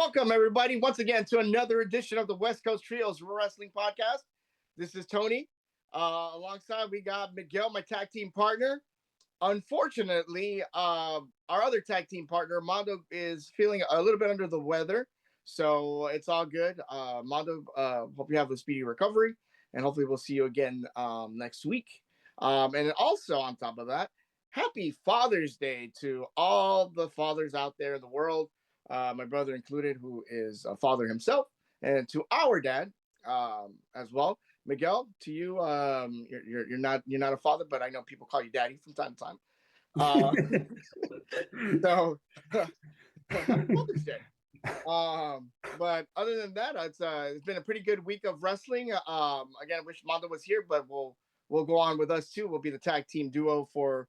Welcome, everybody, once again to another edition of the WestCoast Trios Wrestling Podcast. This is Tony. Alongside, we got Miguel, my tag team partner. Unfortunately, our other tag team partner, Mondo, is feeling a little bit under the weather. So it's all good. Mondo, hope you have a speedy recovery. And hopefully we'll see you again next week. And also, on top of that, happy Father's Day to all the fathers out there in the world. My brother included, who is a father himself, and to our dad as well. Miguel, to you, you're not a father, but I know people call you daddy from time to time. So happy Father's Day. But other than that, it's been a pretty good week of wrestling. Again, I wish Mondo was here, but we'll go on with us too. We'll be the tag team duo for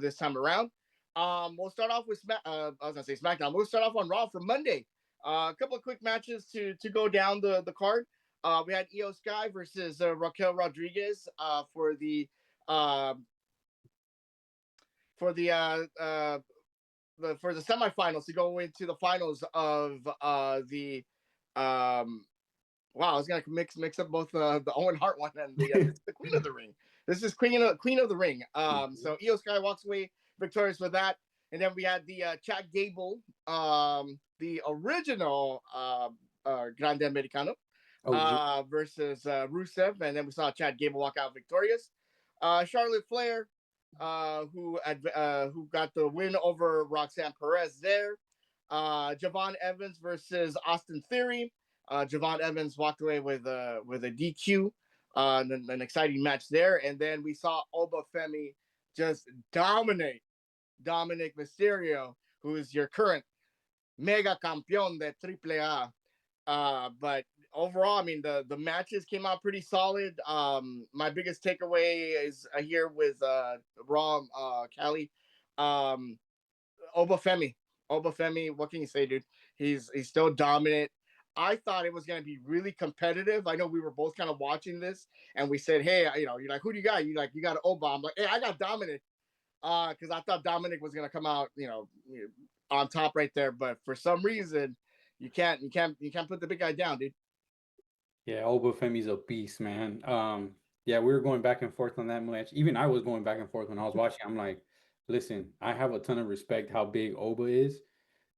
this time around. We'll start off with I was gonna say SmackDown. We'll start off on Raw for Monday. A couple of quick matches to go down the card. We had Io Sky versus Raquel Rodriguez for the semifinals to go into the finals of the wow, I was gonna mix up both the Owen Hart one and the Queen of the Ring. This is Queen of the Ring. So Io Sky walks away victorious with that. And then we had the Chad Gable, the original Grande Americano, versus Rusev. And then we saw Chad Gable walk out victorious. Charlotte Flair, who got the win over Roxanne Perez there. Javon Evans versus Austin Theory. Javon Evans walked away with a DQ. An exciting match there. And then we saw Oba Femi just dominate Dominic Mysterio, who is your current mega campeón de AAA. But overall, I mean, the matches came out pretty solid. My biggest takeaway is here with Raw Cali. Oba Femi, what can you say, dude? He's still dominant. I thought it was going to be really competitive. I know we were both kind of watching this, and we said, "Hey, you're like, who do you got? You got Oba." I'm like, "Hey, I got Dominic," because I thought Dominic was going to come out, on top right there. But for some reason, you can't put the big guy down, dude. Yeah, Oba Femi's a beast, man. Yeah, we were going back and forth on that match. Even I was going back and forth when I was watching. I'm like, listen, I have a ton of respect how big Oba is.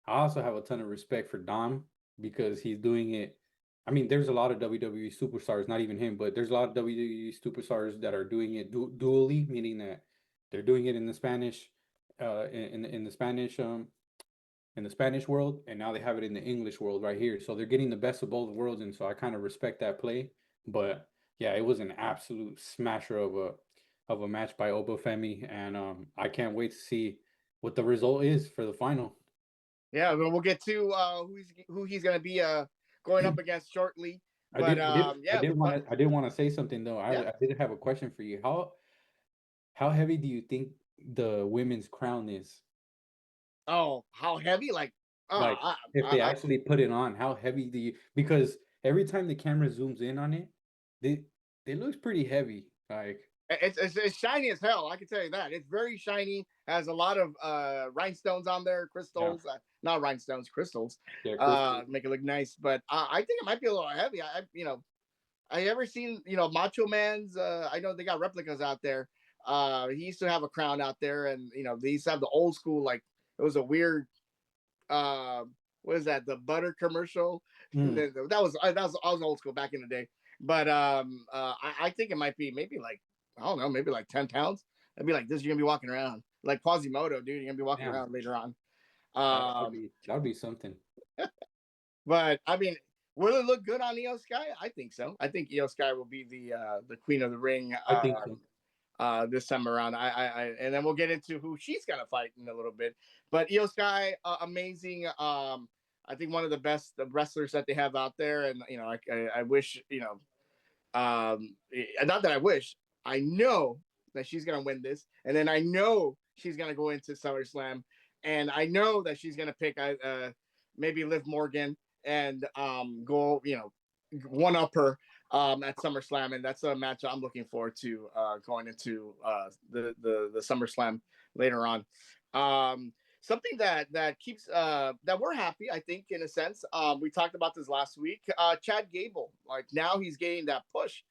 I also have a ton of respect for Dom because he's doing it. I mean, there's a lot of WWE superstars, not even him, but there's a lot of WWE superstars that are doing it dually, meaning that they're doing it in the Spanish, in the Spanish, in the Spanish world, and now they have it in the English world right here. So they're getting the best of both worlds, and so I kind of respect that play. But yeah, it was an absolute smasher of a match by Oba Femi, and I can't wait to see what the result is for the final. Yeah, we'll get to who he's going to be going up against shortly. But I did want to say something though. I did have a question for you. How heavy do you think the women's crown is? Oh, how heavy? Like, Like if they actually put it on, how heavy do you? Because every time the camera zooms in on it, it looks pretty heavy. Like it's shiny as hell. I can tell you that. It's very shiny. Has a lot of rhinestones on there, crystals. Yeah. Not rhinestones, crystals. Yeah, crystals. Make it look nice. But I think it might be a little heavy. I ever seen Macho Man's. I know they got replicas out there. He used to have a crown out there, and they used to have the old school. Like it was a weird. What is that? The butter commercial. That was old school back in the day. But I think it might be maybe like I don't know, maybe like 10 pounds. It'd be like this. You're gonna be walking around like Quasimodo, dude. You're gonna be walking around later on. That'd be something. But I mean, will it look good on Io Sky? I think so. I think Io Sky will be the Queen of the Ring. I think so. This time around, I and then we'll get into who she's gonna fight in a little bit. But Io Sky, amazing. I think one of the best wrestlers that they have out there, and I wish not that I wish. I know that she's gonna win this, and then I know she's gonna go into SummerSlam, and I know that she's gonna pick maybe Liv Morgan and go one up her at SummerSlam, and that's a match I'm looking forward to going into the SummerSlam later on. something that keeps that we're happy, I think, in a sense. We talked about this last week. Chad Gable, like now he's getting that push.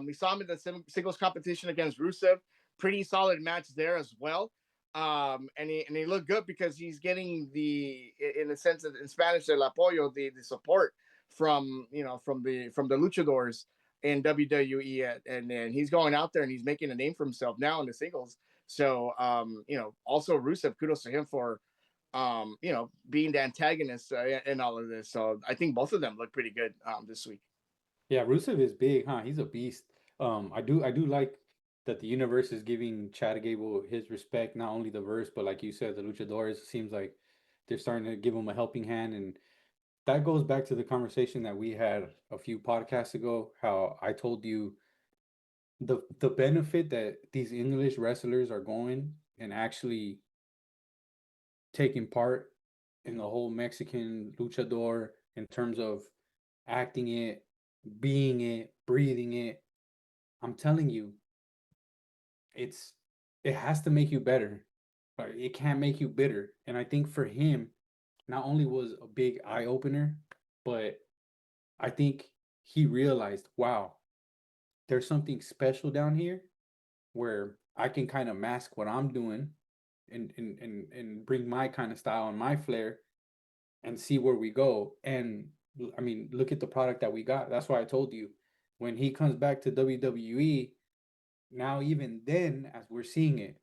We saw him in the singles competition against Rusev. Pretty solid match there as well. And he looked good because he's getting the, in a sense, in Spanish, el apoyo, the support from, from the luchadors in WWE, and he's going out there and he's making a name for himself now in the singles. So, also Rusev, kudos to him for, being the antagonist in all of this. So I think both of them look pretty good this week. Yeah, Rusev is big, huh? He's a beast. I do like that the universe is giving Chad Gable his respect, not only the verse, but like you said, the luchadores seems like they're starting to give him a helping hand, and that goes back to the conversation that we had a few podcasts ago. How I told you the benefit that these English wrestlers are going and actually taking part in the whole Mexican luchador in terms of acting it, being it, breathing it. I'm telling you, it's it has to make you better. It can't make you bitter. And I think for him, not only was a big eye opener, but I think he realized, wow, there's something special down here where I can kind of mask what I'm doing and bring my kind of style and my flair and see where we go. And I mean, look at the product that we got. That's why I told you when he comes back to WWE, now even then, as we're seeing it,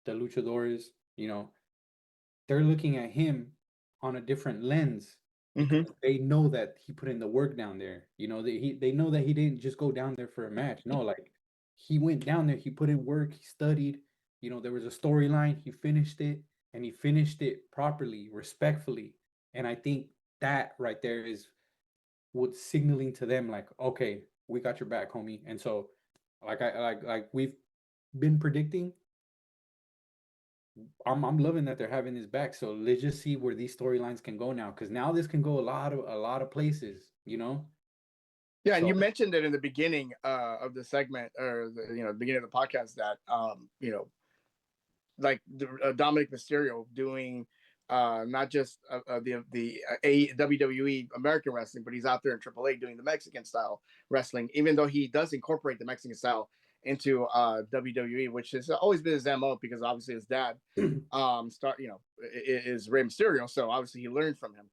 the luchadores, you know, they're looking at him on a different lens because Mm-hmm. they know that he put in the work down there. They know that he didn't just go down there for a match. No, like he went down there, he put in work, he studied. There was a storyline, he finished it, and he finished it properly, respectfully. And I think that right there is what's signaling to them, like, okay, we got your back, homie. And so, like we've been predicting, I'm loving that they're having this back. So let's just see where these storylines can go now, because now this can go a lot of places, you know. Yeah, and So you mentioned it in the beginning of the segment, or the beginning of the podcast, that like Dominic Mysterio doing not just the WWE American wrestling, but he's out there in AAA doing the Mexican style wrestling. Even though he does incorporate the Mexican style into WWE, which has always been his MO, because obviously his dad is Rey Mysterio, so obviously he learned from him.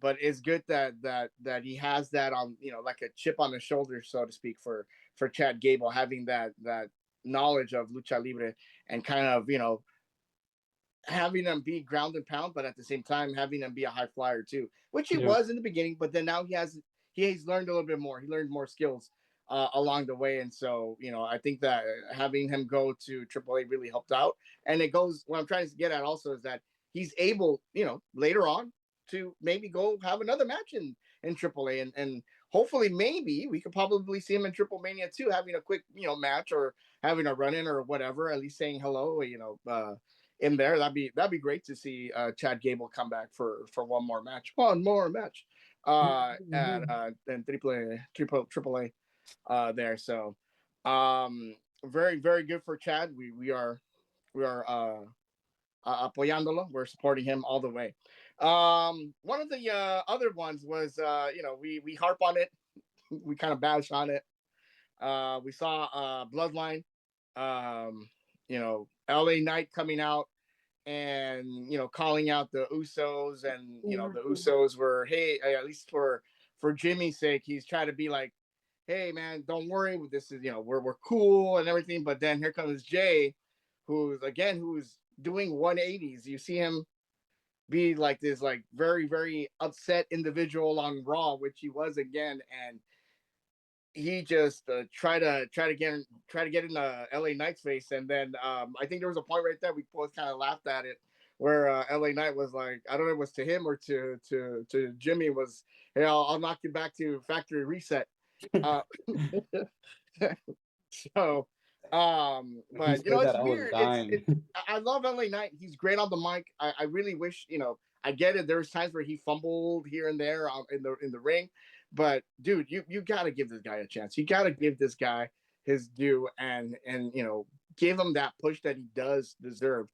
But it's good that he has that on, like a chip on the shoulder, so to speak, for Chad Gable, having that knowledge of lucha libre, and kind of, having him be ground and pound, but at the same time having him be a high flyer too, which he yeah, was in the beginning. But then now he's learned a little bit more. He learned more skills along the way, and so I think that having him go to AAA really helped out. And it goes, what I'm trying to get at also is that he's able, later on, to maybe go have another match in AAA, and hopefully maybe we could probably see him in Triple Mania too, having a quick match, or having a run in or whatever, at least saying hello, in there. That'd be great to see Chad Gable come back for one more match, at in Triple A there. So, very very good for Chad. We are apoyándolo. We're supporting him all the way. One of the other ones was, we harp on it, we kind of bash on it. We saw Bloodline, LA Knight coming out and calling out the Usos, and the Usos were, hey, at least for Jimmy's sake, he's trying to be like, hey man, don't worry, this is, we're cool and everything. But then here comes Jay, who's doing 180s. You see him be like this, like very very upset individual on Raw, which he was again, and he just try to get in LA Knight's face. And then I think there was a point right there we both kind of laughed at it, where LA Knight was like, I don't know if it was to him or to Jimmy, was, hey, I'll knock you back to factory reset. Uh, so, he but said it's that I was weird. It's dying. I love LA Knight. He's great on the mic. I really wish, I get it. There's times where he fumbled here and there in the ring, but dude, you got to give this guy a chance. You got to give this guy his due, and give him that push that he does deserve.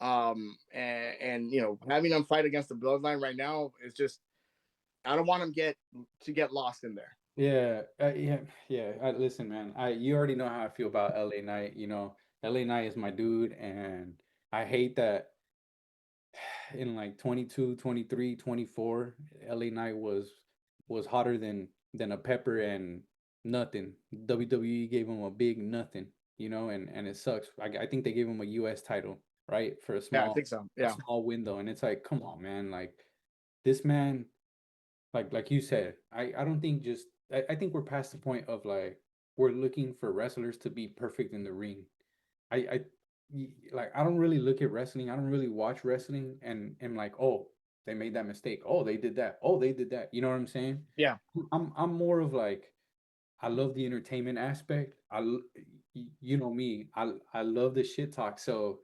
And having them fight against the Bloodline right now is just, I don't want them get lost in there. yeah. Listen, man. You already know how I feel about LA Knight. You know, LA Knight is my dude, and I hate that in like 22, 23, 24, LA Knight was hotter than a pepper and nothing. WWE gave him a big nothing, and it sucks. I think they gave him a US title, right? For Yeah, I think so. a Yeah, small window. And it's like, come on, man. Like this man, like you said, I don't think just I think we're past the point of like we're looking for wrestlers to be perfect in the ring. I like I don't really look at wrestling. I don't really watch wrestling and am like, oh, they made that mistake. Oh, they did that. Oh, they did that. You know what I'm saying? yeah, I'm more of like I love the entertainment aspect. You know me. I love the shit talk. So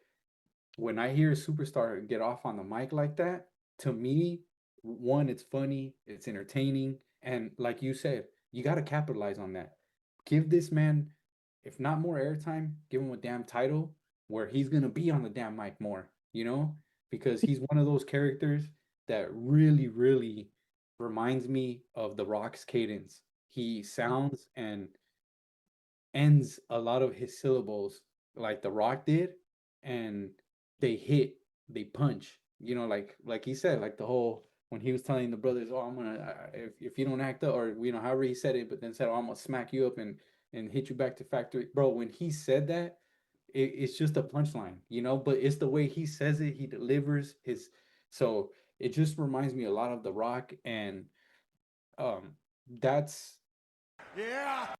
when I hear a superstar get off on the mic like that, to me, one, it's funny, it's entertaining, and like you said, you got to capitalize on that. Give this man, if not more airtime, give him a damn title where he's gonna be on the damn mic more, because he's one of those characters that really, really reminds me of The Rock's cadence. He sounds and ends a lot of his syllables like The Rock did, and they hit, they punch. Like he said, like the whole when he was telling the brothers, "Oh, I'm gonna if you don't act up," or however he said it, but then said, "Oh, I'm gonna smack you up and hit you back to factory." Bro, when he said that, it's just a punchline, but it's the way he says it, he delivers his. So it just reminds me a lot of The Rock, and um, that's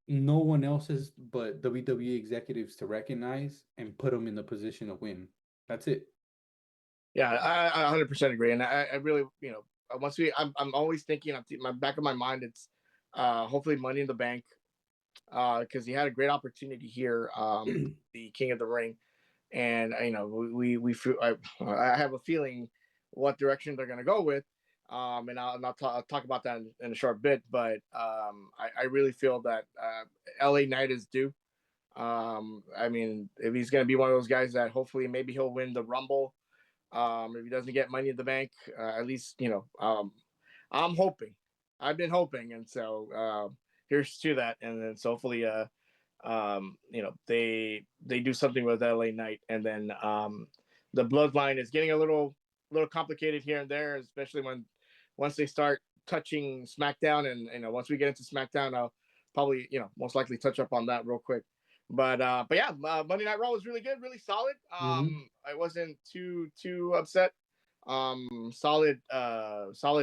no one else's but WWE executives to recognize and put them in the position to win. That's it. yeah. I 100% agree, and I really, once I'm always thinking on my back of my mind, it's hopefully Money in the Bank, because he had a great opportunity here, the King of the Ring, and we feel, I have a feeling what direction they're going to go with, and I'll talk about that in a short bit, but I really feel that LA Knight is due. I mean, if he's going to be one of those guys that hopefully maybe he'll win the Rumble, if he doesn't get Money in the Bank, at least I'm hoping. I've been hoping, and so here's to that, and then so hopefully they do something with LA Knight, and then the bloodline is getting a little complicated here and there, especially once they start touching SmackDown, and once we get into SmackDown, I'll probably most likely touch up on that real quick. But yeah, Monday Night Raw was really good, really solid. Mm-hmm. I wasn't too upset. Solid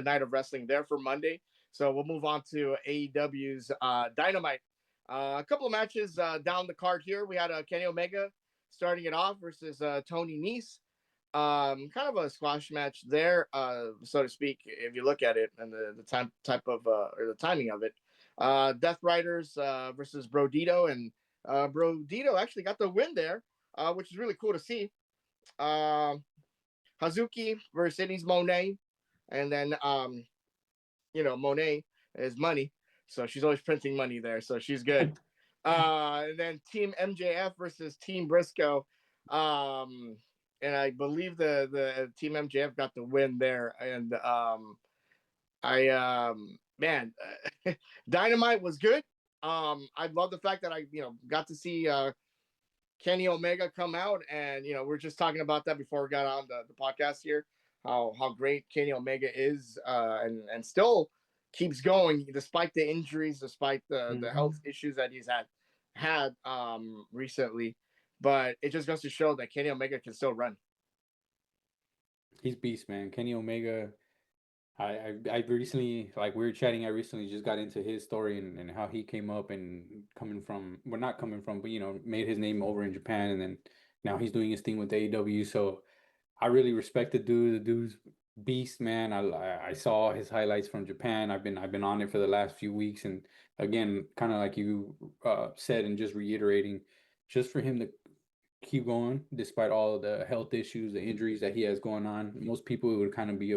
night of wrestling there for Monday. So we'll move on to AEW's Dynamite. A couple of matches down the card here. We had Kenny Omega starting it off versus Tony Nese. Kind of a squash match there, so to speak, if you look at it and the type of or the timing of it. Death Riders versus Brodito, and Brodito actually got the win there, which is really cool to see. Um, Hazuki versus Monet, and then Monet is money, so she's always printing money there, so she's good. And then Team MJF versus Team Briscoe, and I believe the Team MJF got the win there. And I man, Dynamite was good. I love the fact that I got to see Kenny Omega come out, and we're just talking about that before we got on the podcast here. How great Kenny Omega is, and still keeps going despite the injuries, despite the Mm-hmm. health issues that he's had recently. But it just goes to show that Kenny Omega can still run. He's beast, man. Kenny Omega. I recently, like we were chatting, I recently just got into his story and how he came up and coming from, well, not coming from, but made his name over in Japan, and then now he's doing his thing with AEW. So I really respect the dude. The dude's beast, man. I saw his highlights from Japan. I've been on it for the last few weeks, and again, kind of like you said, and just reiterating, just for him to keep going despite all the health issues, the injuries that he has going on. Most people would kind of be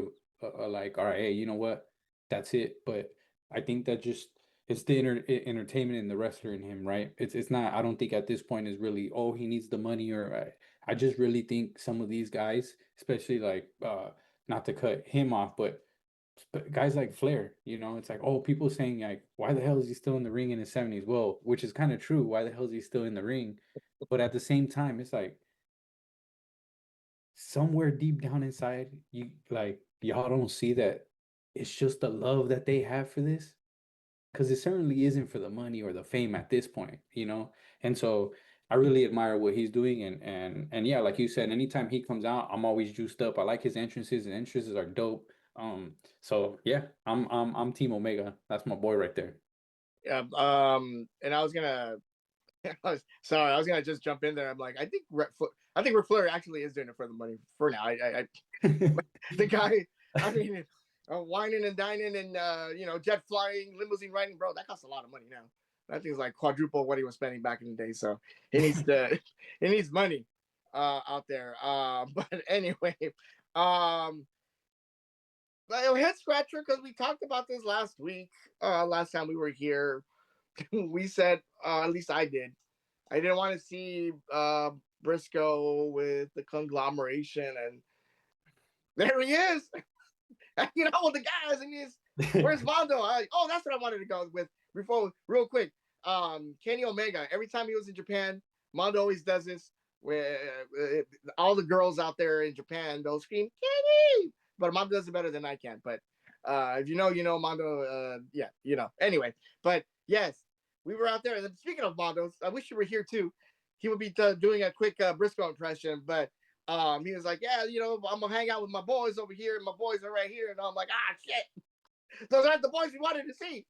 like, all right, hey, you know what? That's it. But I think that just it's the entertainment and the wrestler in him, right? It's not. I don't think at this point is really. Oh, he needs the money, or I just really think some of these guys, especially like not to cut him off, but guys like Flair, it's like, oh, people saying like, why the hell is he still in the ring in his 70s? Well, which is kind of true. Why the hell is he still in the ring? But at the same time, it's like somewhere deep down inside, you like y'all don't see that it's just the love that they have for this, because it certainly isn't for the money or the fame at this point. And so I really admire what he's doing, and yeah, like you said, anytime he comes out, I'm always juiced up. I like his entrances, and entrances are dope. So yeah, I'm Team Omega. That's my boy right there. Yeah. And I was gonna, sorry, I was gonna just jump in there. I'm like, I think Ric Flair actually is doing it for the money for now. The guy, I mean, whining and dining and jet flying, limousine riding, bro. That costs a lot of money now. That thing's like quadruple what he was spending back in the day. So he needs to, he needs money out there. But anyway, um, a head scratcher because we talked about this last week. Last time we were here, we said, at least I did. I didn't want to see Briscoe with the conglomeration, and there he is. Hanging out with the guys, and he's where's Mondo? That's what I wanted to go with before. Real quick, Kenny Omega. Every time he was in Japan, Mondo always does this. Where all the girls out there in Japan, they'll scream Kenny, but Mondo does it better than I can. But if you know Mondo. Yeah, Anyway, but yes, we were out there. And speaking of Mondo, I wish you were here too. He would be doing a quick Briscoe impression, but he was like, yeah, I'm gonna hang out with my boys over here, and my boys are right here, and I'm like, shit, those aren't the boys we wanted to see.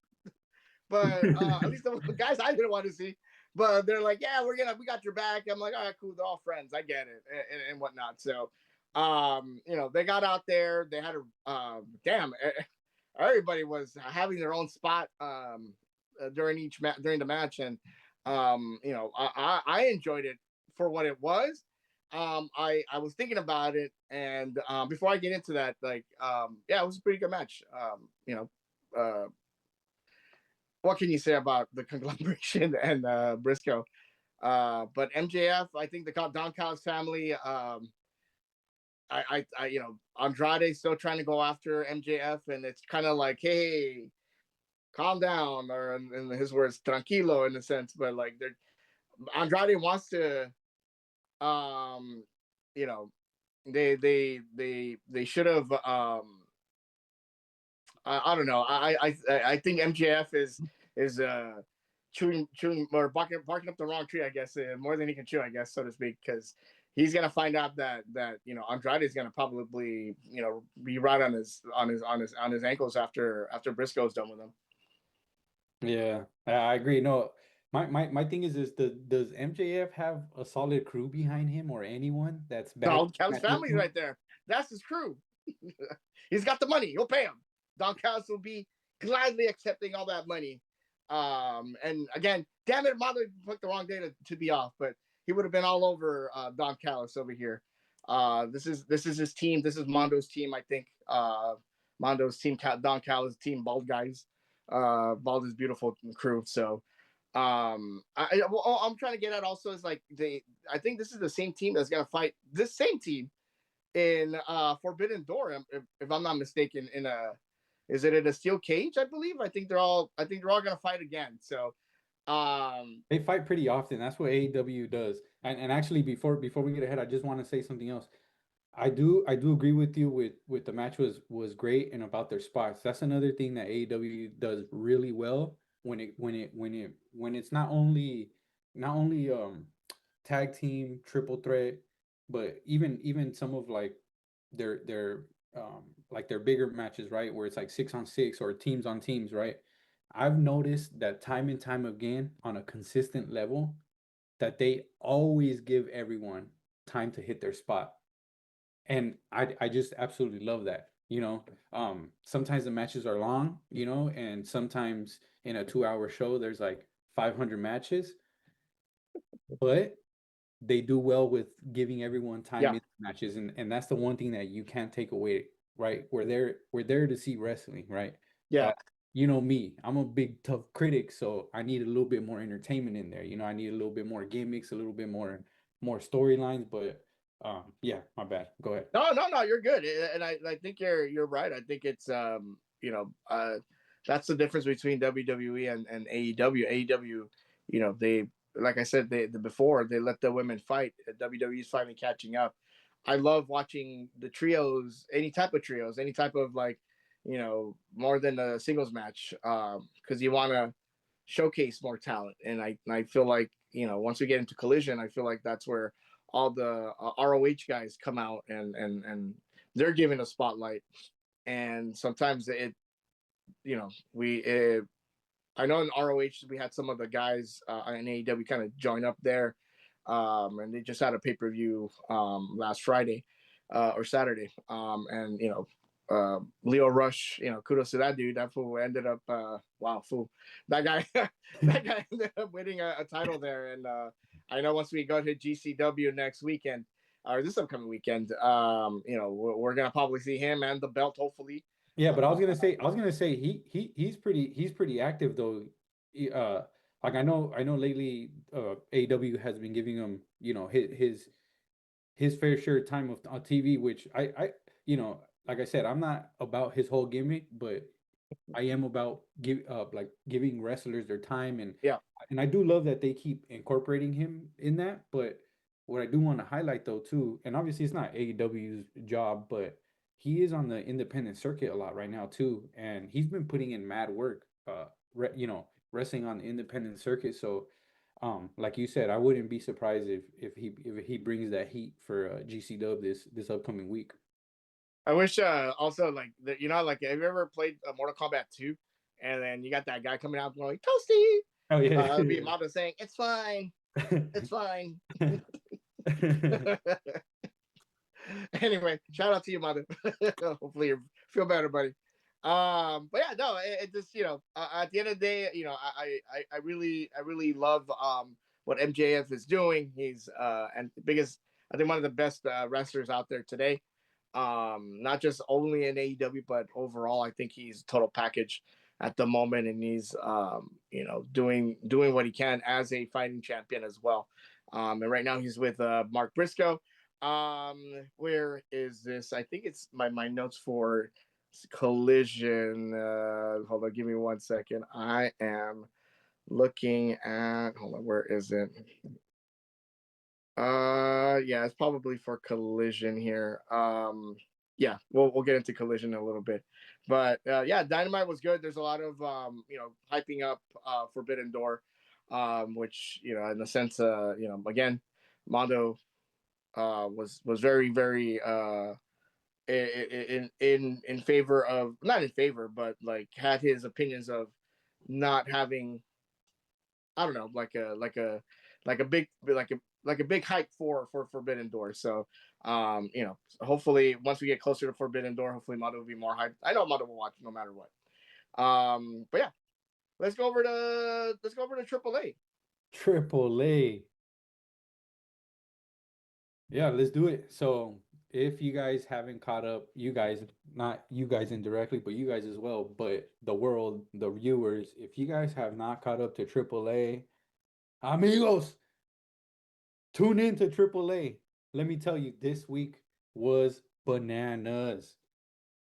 But at least the guys I didn't want to see. But they're like, yeah, we got your back. I'm like, all right, cool, they're all friends, I get it, and whatnot. So, they got out there, they had a damn, everybody was having their own spot during the match, and I enjoyed it for what it was. I was thinking about it, and before I get into that, like, yeah, it was a pretty good match. What can you say about the conglomeration and Briscoe? But MJF, I think the Don Callis family. Andrade still trying to go after MJF, and it's kind of like, hey, calm down, or in his words, tranquilo, in a sense. But like, Andrade wants to, um, you know, they should have. I don't know. I think MJF is chewing or barking up the wrong tree, I guess, more than he can chew, I guess, so to speak, because he's gonna find out that Andrade is gonna probably be right on his ankles after Briscoe's done with him. Yeah, I agree. No, my thing is does MJF have a solid crew behind him, or anyone that's back Don Callis' family's right there. That's his crew. He's got the money. He'll pay him. Don Callis will be gladly accepting all that money. And again, damn it, Mondo picked the wrong day to be off, but he would have been all over Don Callis over here. This is his team. This is Mondo's team, I think. Mondo's team, Don Callis' team, Bald Guys. Bald is beautiful crew. So I'm trying to get at also is like I think this is the same team that's gonna fight this same team in Forbidden Door, if I'm not mistaken, is it in a steel cage, I believe. I think they're all gonna fight again. So they fight pretty often. That's what AEW does. And actually, before we get ahead, I just want to say something else. I do agree with you with the match was great, and about their spots. That's another thing that AEW does really well when it's not only tag team triple threat, but even some of like their like their bigger matches, right? Where it's like 6 on 6 or teams on teams, right? I've noticed that time and time again on a consistent level that they always give everyone time to hit their spot. And I just absolutely love that. Sometimes the matches are long, and sometimes in a 2-hour show there's like 500 matches, but they do well with giving everyone time yeah, in matches, and that's the one thing that you can't take away, right? We're there to see wrestling, right? yeah. uh, you know me, I'm a big tough critic, so I need a little bit more entertainment in there. I need a little bit more gimmicks, a little bit more storylines. But yeah, my bad. Go ahead. No, no, no, you're good, and I think you're right. I think it's that's the difference between WWE and AEW. AEW, they, like I said, they before they let the women fight. WWE is finally catching up. I love watching the trios, any type of trios, any type of like, more than a singles match, because you want to showcase more talent. And I feel like, once we get into Collision, I feel like that's where all the ROH guys come out, and they're given a spotlight. And sometimes we I know in ROH we had some of the guys in AEW kind of join up there, and they just had a pay-per-view last Friday or Saturday, and Leo Rush, kudos to that dude. That fool ended up, wow, fool, that guy, that guy ended up winning a title there. And I know once we go to GCW next weekend, or this upcoming weekend, we're gonna probably see him and the belt, hopefully. Yeah, but I was gonna say he's pretty active though. Like I know lately AW has been giving him his fair share of time on TV, which like I said, I'm not about his whole gimmick, but I am about giving wrestlers their time, and Yeah, and I do love that they keep incorporating him in that. But what I do want to highlight though too, and obviously it's not AEW's job, but he is on the independent circuit a lot right now too, and he's been putting in mad work, wrestling on the independent circuit. So, like you said, I wouldn't be surprised if he brings that heat for GCW this upcoming week. I wish also like like, have you ever played Mortal Kombat 2, and then you got that guy coming out going toasty, Oh yeah. be Mata saying it's fine, it's fine. Anyway, shout out to you, mother. Hopefully you feel better, buddy. But yeah, no, it just at the end of the day, I really love what MJF is doing. He's and the biggest, I think one of the best wrestlers out there today. Not just only in AEW, but overall, I think he's a total package at the moment, and he's doing what he can as a fighting champion as well. And right now he's with Mark Briscoe. Where is this? I think it's my notes for Collision. Hold on, give me 1 second. I am looking at. Hold on, where is it? Yeah, it's probably for Collision here. Yeah, we'll get into Collision in a little bit, but yeah, Dynamite was good. There's a lot of hyping up Forbidden Door, which in a sense, again, Mondo was very very in favor of, not in favor, but like had his opinions of not having, I don't know, like a big like a big hype for Forbidden Door. So hopefully once we get closer to Forbidden Door, hopefully Mondo will be more hyped. I know Mondo will watch no matter what. But yeah, let's go over to AAA. Triple A. Yeah, let's do it. So, if you guys haven't caught up, you guys, not you guys indirectly, but you guys as well, but the world, the viewers, if you guys have not caught up to Triple A, amigos, tune in to Triple A. Let me tell you, this week was bananas.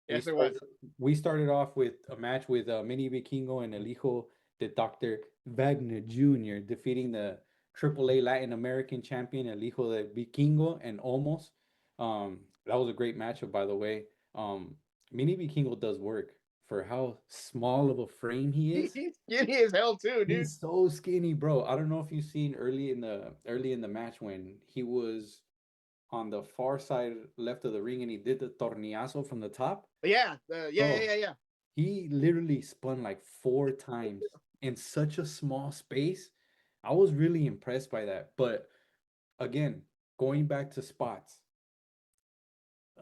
We Yes, it started was. we started off with a match with Mini Vikingo and El Hijo de Dr. Wagner Jr. defeating the AAA Latin American champion El Hijo de Vikingo and Almost. That was a great matchup, by the way. Mini Vikingo does work for how small of a frame he is. He's skinny as hell too, dude. He's so skinny, bro. I don't know if you've seen early in the match when he was on the far side left of the ring and he did the tornillazo from the top. Yeah, Bro, yeah. he literally spun like 4 times in such a small space. I was really impressed by that. But again, going back to spots,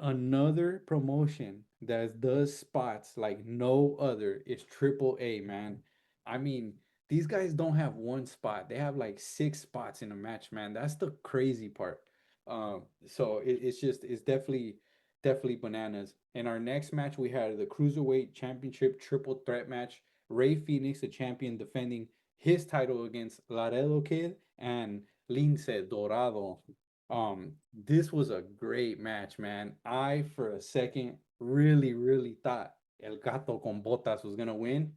another promotion that does spots like no other is Triple A, man. I mean, these guys don't have one spot. They have like 6 spots in a match, man. That's the crazy part. So it's definitely bananas. In our next match, we had the Cruiserweight Championship triple threat match. Ray Phoenix, the champion, defending his title against Laredo Kid and Lince Dorado. This was a great match, man. I for a second really thought El Gato con Botas was gonna win,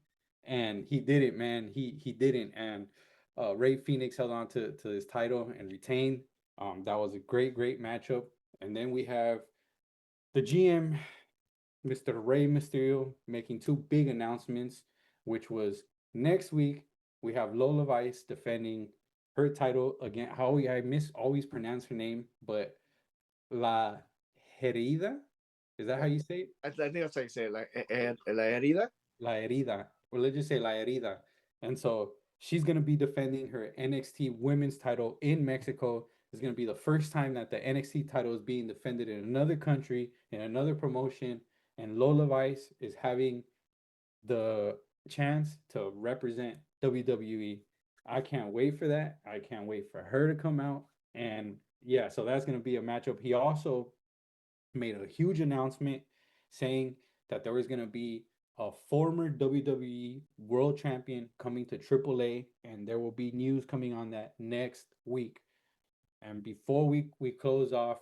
and he didn't, man. He didn't, and Ray Phoenix held on to his title and retained. That was a great matchup. And then we have the GM, Mr. Rey Mysterio, making two big announcements, which was next week we have Lola Vice defending her title again. How I miss always pronounce her name, but La Herida. Is that how you say it? I think that's how you say it, like la herida. La Herida. Or let's just say La Herida. And so she's going to be defending her NXT women's title in Mexico. It's going to be the first time that the NXT title is being defended in another country, in another promotion. And Lola Vice is having the chance to represent WWE. I can't wait for that. I can't wait for her to come out. And yeah, so that's going to be a matchup. He also made a huge announcement saying that there was going to be a former WWE World Champion coming to AAA, and there will be news coming on that next week. And before we close off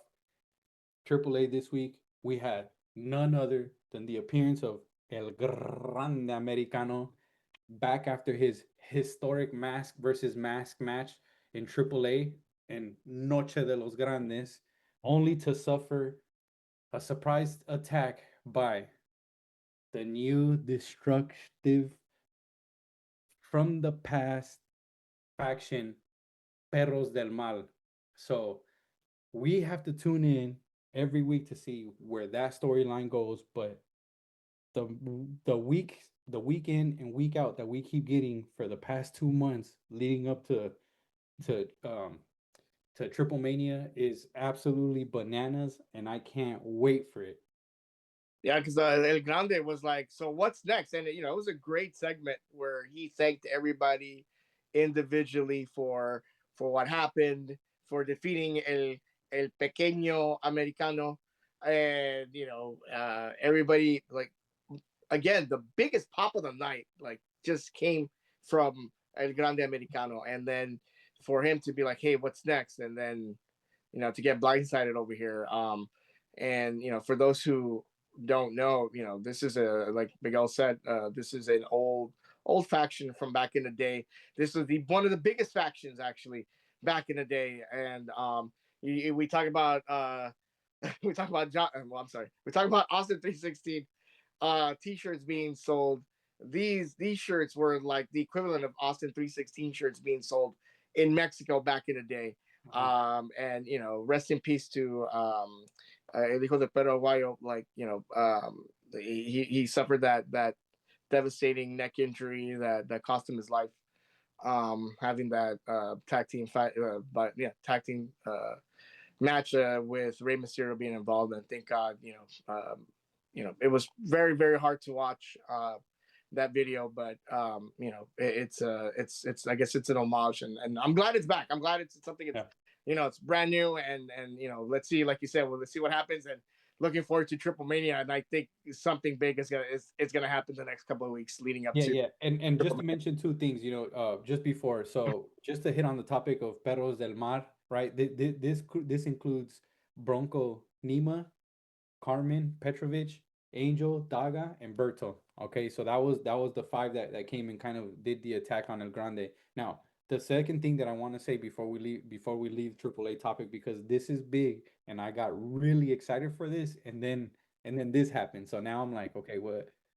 AAA this week, we had none other than the appearance of El Grande Americano back after his historic mask versus mask match in AAA in Noche de los Grandes, only to suffer a surprise attack by the new destructive from the past faction, Perros del Mal. So we have to tune in every week to see where that storyline goes. But the the week in and week out that we keep getting for the past 2 months leading up to Triple Mania is absolutely bananas, and I can't wait for it. Yeah, because El Grande was like, "So what's next?" And it was a great segment where he thanked everybody individually for what happened, for defeating El Pequeño Americano, and everybody, like, again, the biggest pop of the night like just came from El Grande Americano, and then for him to be like, "Hey, what's next?" and then to get blindsided over here. And for those who don't know, this is a, like Miguel said, this is an old faction from back in the day. This was the one of the biggest factions actually back in the day, and we talk about we talk about John. Well, I'm sorry, we talk about Austin 316 t-shirts being sold. These shirts were like the equivalent of Austin 316 shirts being sold in Mexico back in the day. And rest in peace to El Hijo de Pedro Aguayo. Like, he suffered that devastating neck injury that cost him his life. Having that tag team fight, but yeah, tag team match with Rey Mysterio being involved, and thank God, it was very hard to watch that video, but it's I guess it's an homage, and I'm glad it's back. I'm glad it's something. It's Yeah. it's brand new, and let's see, like you said, well, let's see what happens, and looking forward to Triple Mania, and I think something big is gonna happen the next couple of weeks leading up Yeah, to yeah, and just Triple to Mania. mention two things, just before, so just to hit on the topic of Perros del Mar, right? This includes Bronco Nima, Carmen Petrovich, Angel, Daga, and Berto. Okay, so that was the five that came and kind of did the attack on El Grande. Now, the second thing that I want to say before we leave AAA topic, because this is big and I got really excited for this, and then this happened. So now I'm like, okay,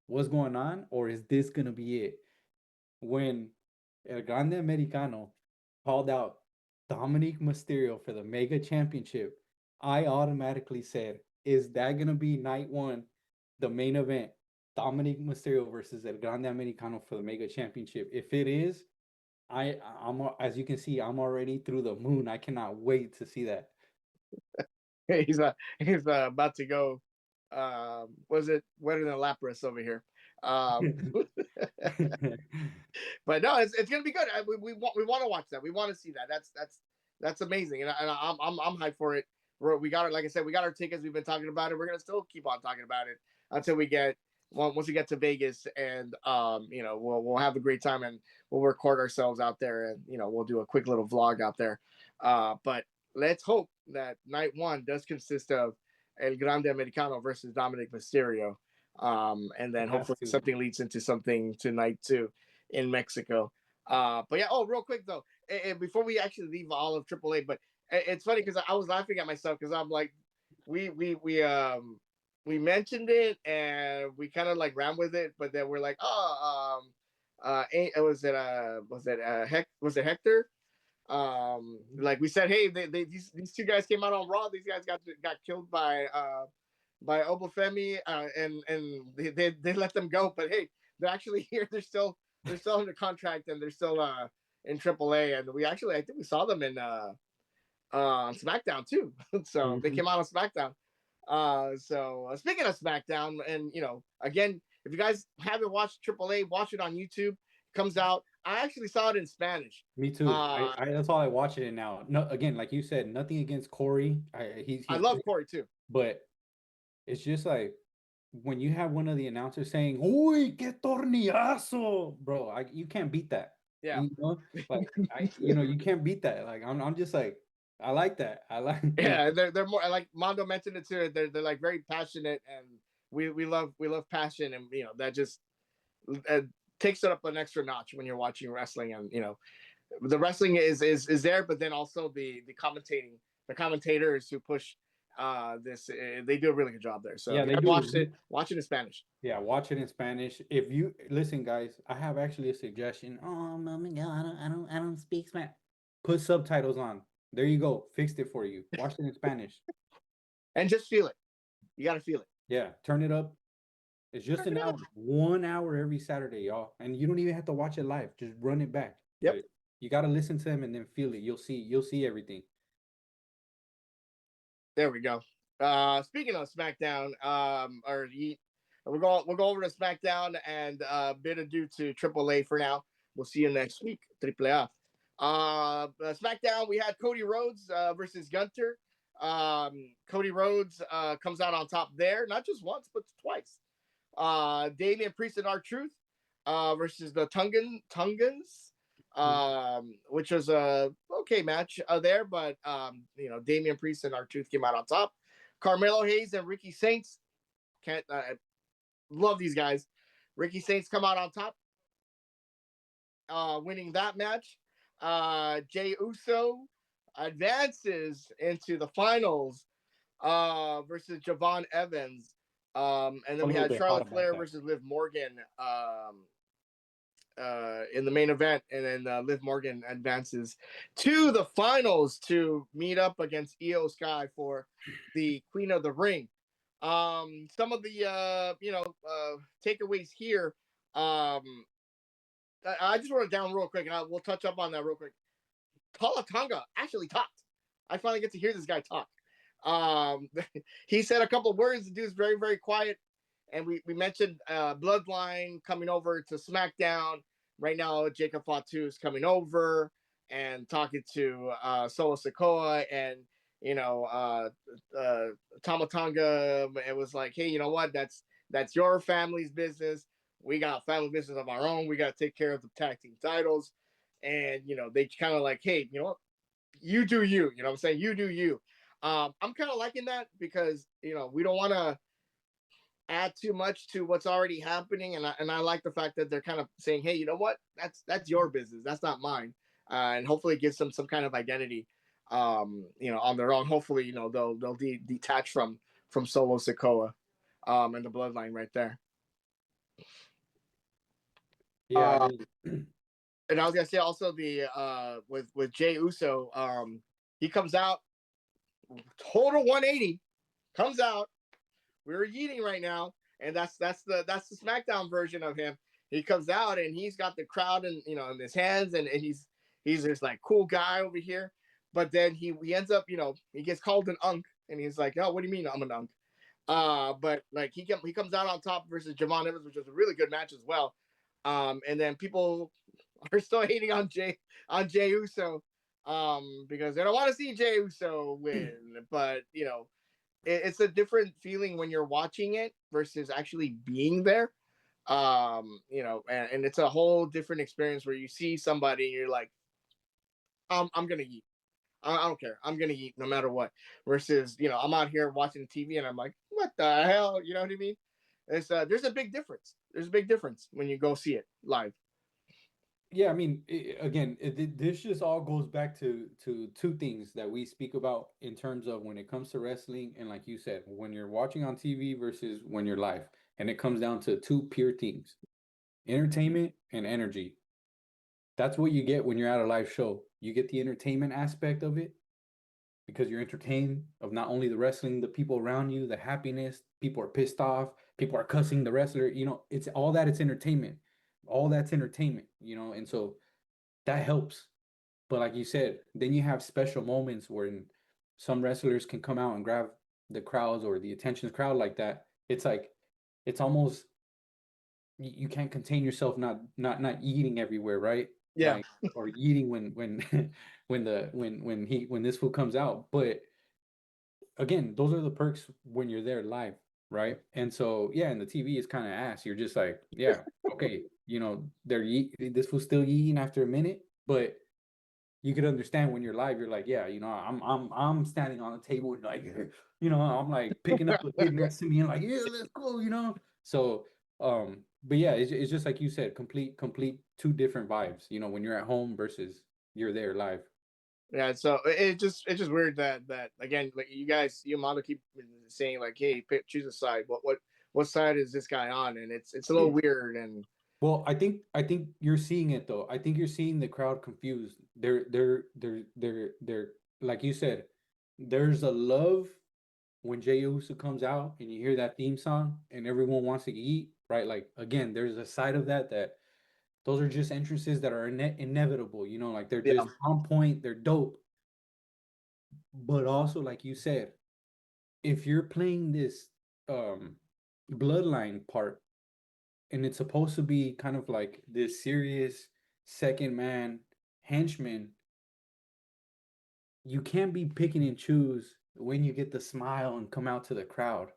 what's going on, or is this gonna be it? When El Grande Americano called out Dominic Mysterio for the Mega Championship, I automatically said, is that going to be night one, the main event? Dominic Mysterio versus El Grande Americano for the Mega Championship. If it is, as you can see, I'm already through the moon. I cannot wait to see that. He's about to go. Was it wetter than Lapras over here? Um, but no, it's gonna be good. We want to watch that. We want to see that. That's amazing, and I'm hyped for it. We got it. Like I said, we got our tickets. We've been talking about it. We're gonna still keep on talking about it until we get once we get to Vegas, and we'll have a great time, and we'll record ourselves out there, and we'll do a quick little vlog out there. But let's hope that night one does consist of El Grande Americano versus Dominic Mysterio, and then It has hopefully to. something leads into something tonight too in Mexico. But yeah, oh, real quick though, and before we actually leave all of AAA, but it's funny because I was laughing at myself because I'm like, we mentioned it and we kind of like ran with it, but then we're like, was it Hector? Like we said, hey, these two guys came out on Raw. These guys got killed by Obafemi, and they let them go. But hey, they're actually here. They're still under contract, and they're still in AAA. And I think we saw them in on SmackDown too. So they Mhm. came out on SmackDown. So speaking of SmackDown, and again, if you guys haven't watched AAA, watch it on YouTube. It comes out. I actually saw it in Spanish. Me too. Uh, I that's all I watch it in now. No, again, like you said, nothing against Corey. I He's love great, Corey too. but it's just like when you have one of the announcers saying, "Uy, qué tornillazo," bro. You can't beat that. Yeah. You know, like you can't beat that. Like I'm just like, I like that. I like, Yeah, they're more like Mondo mentioned it too. They're like very passionate, and we love passion, and that just uh, takes it up an extra notch when you're watching wrestling, and the wrestling is there, but then also the commentators who push this, they do a really good job there. So yeah, if you they guys do. watched it, watch it in Spanish. Yeah, watch it in Spanish. If you listen, guys, I have actually a suggestion. Oh my God, I don't speak Spanish. Put subtitles on. There you go. Fixed it for you. Watch it in Spanish. And just feel it. You got to feel it. Yeah, turn it up. It's just Turn an it hour, up. 1 hour every Saturday, y'all. And you don't even have to watch it live. Just run it back. Yep. But you got to listen to them and then feel it. You'll see everything. There we go. Speaking of SmackDown, we'll go over to SmackDown, and bid adieu to AAA for now. We'll see you next week, AAA. SmackDown, we had Cody Rhodes versus Gunter. Cody Rhodes comes out on top there, not just once but twice. Damian Priest and R-Truth versus the Tungans, which was a okay match there, but Damian Priest and R-Truth came out on top. Carmelo Hayes and Ricky Saints, can't love these guys. Ricky Saints come out on top, winning that match. Jay Uso advances into the finals versus Javon Evans. And A then we little had bit hot Charlotte about Flair that. versus Liv Morgan in the main event, and then Liv Morgan advances to the finals to meet up against Io Sky for the Queen of the Ring. Some of the takeaways here. I just wrote it down real quick, and we'll touch up on that real quick. Tonga actually talked. I finally get to hear this guy talk. Um, he said a couple of words. The dude's very, very quiet. And we mentioned Bloodline coming over to SmackDown. Right now, Jacob Fatu is coming over and talking to Solo Sikoa and, Tama Tonga. It was like, hey, you know what? That's your family's business. We got family business of our own. We got to take care of the tag team titles. And, they kind of like, hey, you know what? You do you. You know what I'm saying? You do you. I'm kind of liking that because, we don't want to add too much to what's already happening, and I like the fact that they're kind of saying, hey, you know what, that's your business, that's not mine, and hopefully it gives them some kind of identity, on their own. Hopefully, they'll detach from Solo Sikoa, and the bloodline right there. Yeah, I uh just and I was gonna say also the with Jay Uso, he comes out total 180, comes out, we're eating right now, and that's the SmackDown version of him. He comes out and he's got the crowd in his hands, and he's this like cool guy over here. But then he ends up, he gets called an unk, and he's like, oh, what do you mean I'm an unk? But like he comes out on top versus Javon Evans, which was a really good match as well. And then people are still hating on Jay Uso, because they don't want to see Jay Uso win, but it's a different feeling when you're watching it versus actually being there. And it's a whole different experience where you see somebody and you're like, I'm gonna eat. I don't care. I'm gonna eat no matter what. Versus, I'm out here watching TV and I'm like, what the hell? You know what I mean? There's a big difference. There's a big difference when you go see it live. Yeah, I mean, again, this just all goes back to two things that we speak about in terms of when it comes to wrestling, and like you said, when you're watching on TV versus when you're live, and it comes down to two pure things: entertainment and energy. That's what you get when you're at a live show. You get the entertainment aspect of it because you're entertained of not only the wrestling, the people around you, the happiness. People are pissed off. People are cussing the wrestler. It's all that. It's entertainment. All that's entertainment. And so that helps. But like you said, then you have special moments where some wrestlers can come out and grab the crowds or the attention crowd like that. It's like it's almost you can't contain yourself not eating everywhere, right? Yeah. Like or eating when when this food comes out. But again, those are the perks when you're there live, right? And so yeah, and the TV is kind of ass. You're just like, yeah, okay, this food's still eating after a minute, but you could understand when you're live, you're like, yeah, I'm standing on the table and like, I'm like picking up the kid next to me and like, yeah, let's go. So, but yeah, it's just like you said, complete two different vibes. When you're at home versus you're there live. Yeah, so it's just weird that again, like you Mondo keep saying like, hey, choose a side. What side is this guy on? And it's a little weird. And Well, I think you're seeing it though. I think you're seeing the crowd confused. They're like you said, there's a love when Jey Uso comes out and you hear that theme song and everyone wants to eat, right? Like again, there's a side of that those are just entrances that are inevitable, like they're yeah, just on point, they're dope. But also, like you said, if you're playing this um bloodline part and it's supposed to be kind of like this serious second man henchman, you can't be picking and choose when you get the smile and come out to the crowd.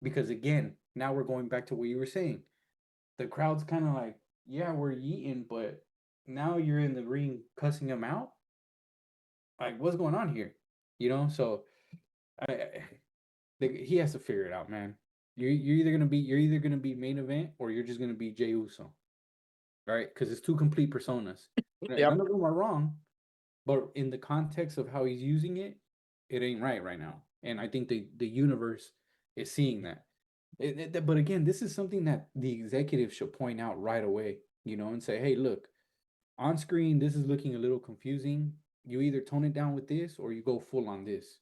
Because again, now we're going back to what you were saying. The crowd's kind of like, yeah, we're eating, but now you're in the ring cussing them out. Like, what's going on here? So he has to figure it out, man. You're either gonna be main event or you're just gonna be Jey Uso, right? Because it's two complete personas. yep. None of them are wrong, but in the context of how he's using it, it ain't right now. And I think the universe is seeing that. But again, this is something that the executive should point out right away, and say, hey, look, on screen, this is looking a little confusing. You either tone it down with this or you go full on this,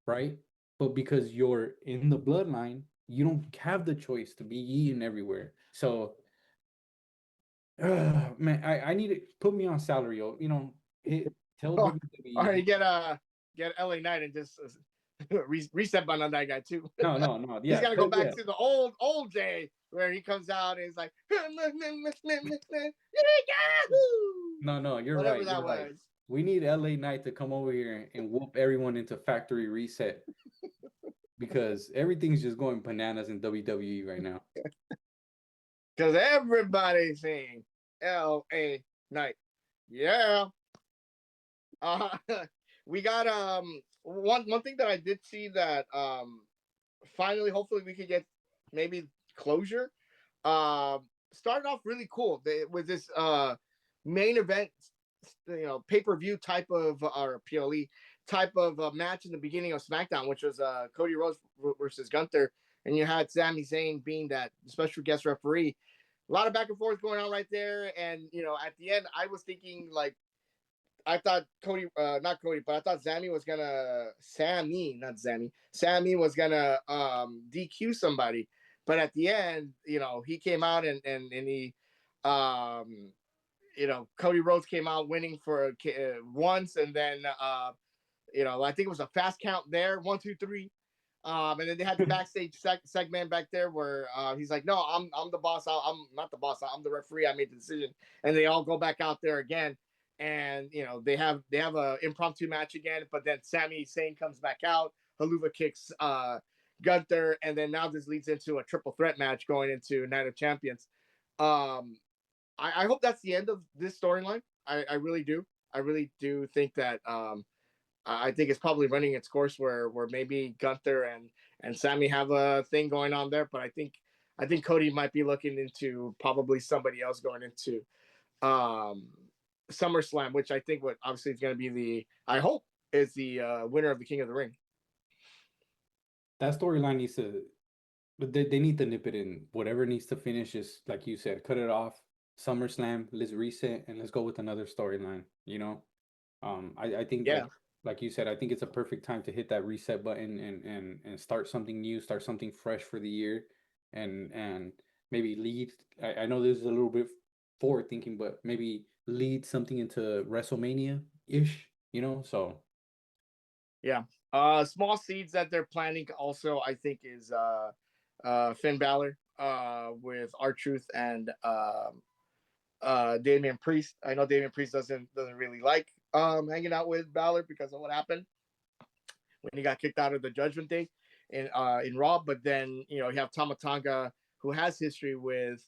right? But because you're in the bloodline, you don't have the choice to be eaten everywhere. So, man, I need to put me on salary. Tell Or WWE. you get LA Knight and just reset button on that guy too. No, He's yeah, got to go back yeah. to the old Jay where he comes out and he's like, No, you're whatever right. that You're right. was. We need LA Knight to come over here and whoop everyone into factory reset because everything's just going bananas in WWE right now. Because everybody's saying LA Knight. Yeah. Uh, we got one thing that I did see that finally hopefully we could get maybe closure. Started off really cool with this main event, pay-per-view type of or PLE type of match in the beginning of SmackDown, which was Cody Rhodes versus Gunther, and you had Sami Zayn being that special guest referee. A lot of back and forth going on right there, and at the end, I was thinking like I thought Cody, not Cody, but I thought Sammy was gonna DQ somebody, but at the end, he came out and he, um, Cody Rhodes came out winning for once, and then I think it was a fast count there, 1, 2, 3. And then they had the backstage segment back there where he's like, "No, I'm the boss. I'm not the boss. I'm the referee. I made the decision." And they all go back out there again, and they have a impromptu match again. But then Sami Zayn comes back out, Haluva kicks Gunther, and then now this leads into a triple threat match going into Night of Champions. Um, I hope that's the end of this storyline. I really do. I really do think that I think it's probably running its course where maybe Gunther and Sammy have a thing going on there, but I think Cody might be looking into probably somebody else going into um, SummerSlam, which I think what obviously is going to be I hope is the winner of the King of the Ring. That storyline needs to, but they need to nip it in. Whatever needs to finish is, like you said, cut it off. SummerSlam, let's reset and let's go with another storyline. I think Yeah, like you said, I think it's a perfect time to hit that reset button and start something new, start something fresh for the year, and maybe lead. I know this is a little bit forward thinking, but maybe lead something into WrestleMania ish. So yeah. Small seeds that they're planning also, I think, is Finn Balor with R-Truth and Damian Priest. I know Damian Priest doesn't really like hanging out with Balor because of what happened when he got kicked out of the Judgment Day in Raw. But then you have Tama Tonga, who has history with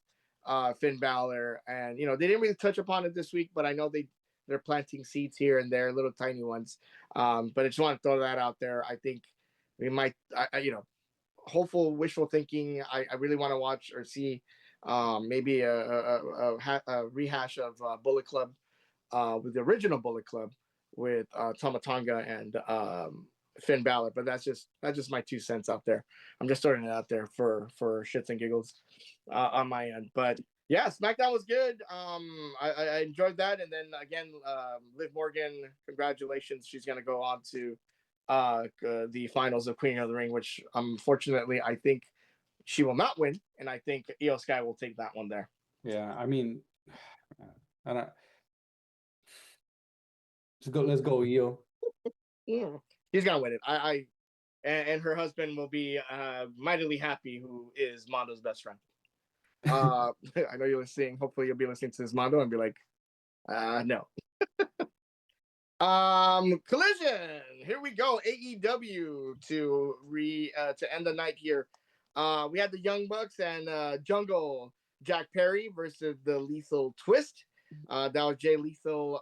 Finn Balor, and they didn't really touch upon it this week, but I know they're planting seeds here and there, little tiny ones. But I just want to throw that out there. I think we might, hopeful, wishful thinking. I really want to watch or see maybe a rehash of Bullet Club with the original Bullet Club with Tama Tonga and Finn Balor. But that's just my 2 cents out there. I'm just throwing it out there for shits and giggles on my end. But yeah, SmackDown was good. I enjoyed that. And then again, Liv Morgan, congratulations. She's gonna go on to the finals of Queen of the Ring, which unfortunately I think she will not win, and I think Io Sky will take that one there. yeah, I mean, I don't. Let's go, Io. Yeah. He's gonna win it. And her husband will be mightily happy, who is Mondo's best friend. I know you're listening. Hopefully, you'll be listening to this Mondo and be like, no. Collision. Here we go. AEW to end the night here. We had the Young Bucks and Jungle Jack Perry versus the Lethal Twist. That was Jay Lethal,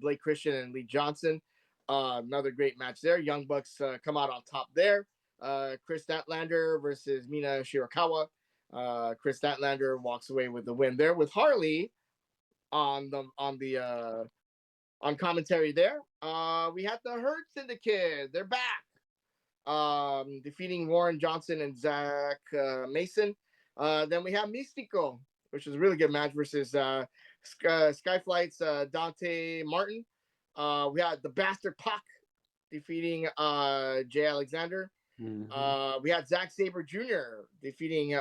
Blake Christian, and Lee Johnson. Another great match there. Young Bucks come out on top there. Chris Statlander versus Mina Shirakawa. Chris Statlander walks away with the win there with Harley on commentary there. We had the Hurt Syndicate. They're back. Defeating Warren Johnson and Zach Mason. Then we have Mystico, which is a really good match versus Skyflight's Dante Martin. We had the Bastard Pac defeating Jay Alexander. Mm-hmm. We had Zack Sabre Jr. defeating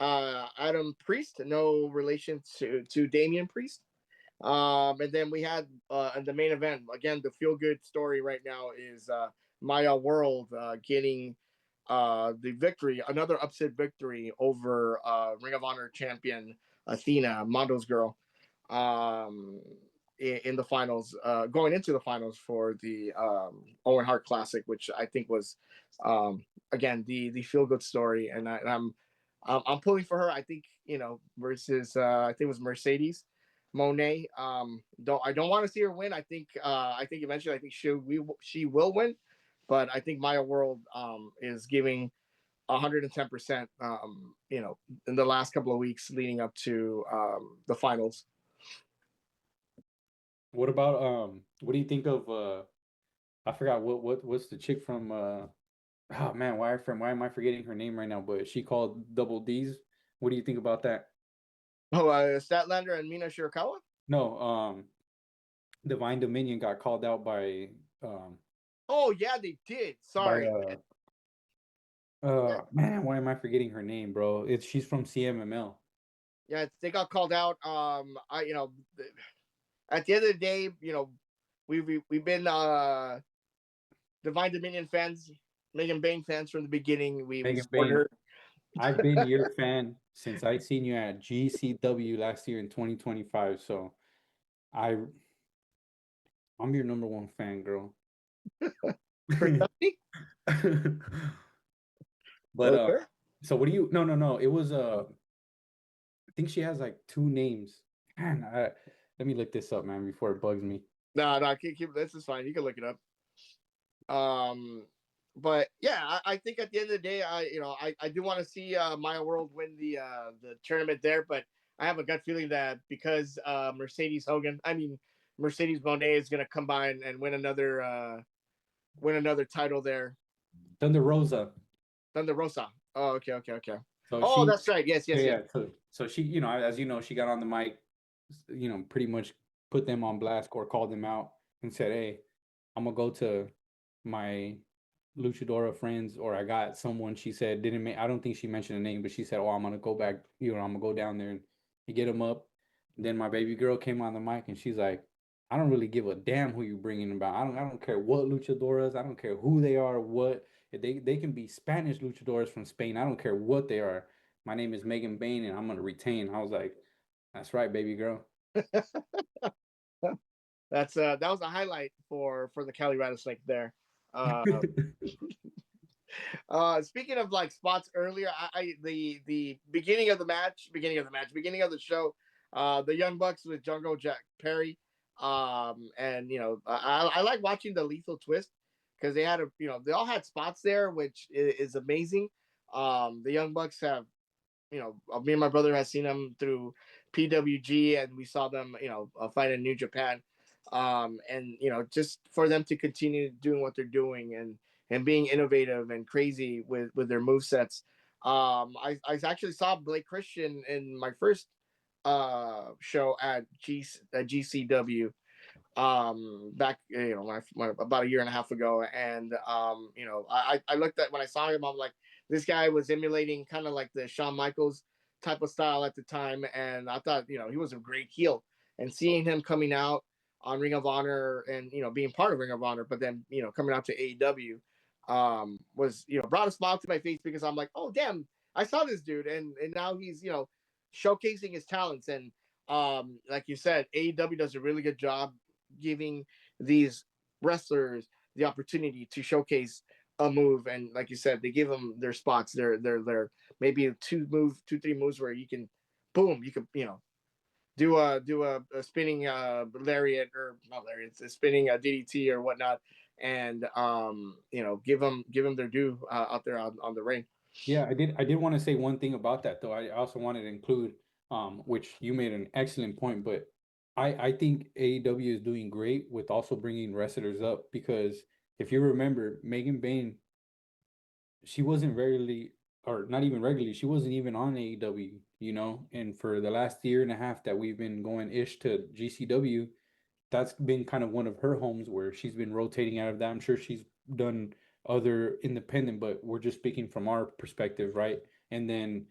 Adam Priest, no relation to Damian Priest. And then we had in the main event, again, the feel good story right now is Maya World getting the victory, another upset victory over Ring of Honor champion Athena, Mondo's girl, in the finals, going into the finals for the Owen Hart Classic, which I think was again the feel good story, and I'm pulling for her. I think versus I think it was Mercedes Monet. I don't want to see her win. I think eventually she will win, but I think Maya World is giving 110%. In the last couple of weeks leading up to the finals. What about what do you think of I forgot what's the chick from oh man, why am I forgetting her name right now? But she called Double D's. What do you think about that? Oh, Statlander and Mina Shirakawa? No, Divine Dominion got called out Oh yeah, they did. by Sorry. Yeah, man, why am I forgetting her name, bro? She's from CMML. yeah, they got called out. At the end of the day, we've been Divine Dominion fans, Megan Bain fans from the beginning. We Megan support Bain. her. I've been your fan since I seen you at GCW last year in 2025. So I I'm your number one fan, girl. For Stephanie? But Okay. so what do you? No, no, no. It was I think she has like two names. Man, let me look this up, man, before it bugs me. No, no, keep this is fine. You can look it up. But yeah, I think at the end of the day, I do want to see Maya World win the tournament there, but I have a gut feeling that because Mercedes Monet is gonna come by and win another title there. Thunder Rosa. Thunder Rosa. Oh, okay, okay, okay. So Oh, she, that's right. Yes, yeah, yes, yes. yeah. So she, as you know, she got on the mic, pretty much put them on blast or called them out and said, "Hey, I'm gonna go to my luchadora friends, or I got someone." She said didn't make. I don't think she mentioned a name, but she said, "Oh, I'm gonna go back. I'm gonna go down there and get them up." Then my baby girl came on the mic and she's like, "I don't really give a damn who you bringing about. I don't care what luchadoras. I don't care who they are. What if they can be Spanish luchadoras from Spain. I don't care what they are. My name is Megan Bain and I'm gonna retain." I was like, "That's right, baby girl." That was a highlight for the Cali Rattlesnake there. Uh, Speaking of like spots earlier, the beginning of the show, the Young Bucks with Jungle Jack Perry, and I like watching the Lethal Twist because they all had spots there, which is amazing. The Young Bucks have me and my brother has seen them through PWG, and we saw them, fight in New Japan, and just for them to continue doing what they're doing and being innovative and crazy with their move sets. I actually saw Blake Christian in my first show at GCW back about a year and a half ago, and I looked at when I saw him, I'm like, this guy was emulating kind of like the Shawn Michaels type of style at the time, and I thought he was a great heel, and seeing him coming out on Ring of Honor and being part of Ring of Honor, but then coming out to AEW was brought a smile to my face because I'm like, oh damn, I saw this dude, and now he's showcasing his talents. And like you said, AEW does a really good job giving these wrestlers the opportunity to showcase a move, and like you said, they give them their spots, their maybe two three moves where you can boom, you can do a spinning lariat, or not lariat, it's a spinning DDT or whatnot, and give them their due out there on the ring. Yeah, I did want to say one thing about that though. I also wanted to include, which you made an excellent point, but I think AEW is doing great with also bringing wrestlers up because if you remember, Megan Bain, she wasn't regularly, or not even regularly, she wasn't even on AEW, and for the last year and a half that we've been going ish to GCW, that's been kind of one of her homes where she's been rotating out of that. I'm sure she's done other independent, but we're just speaking from our perspective, right? And then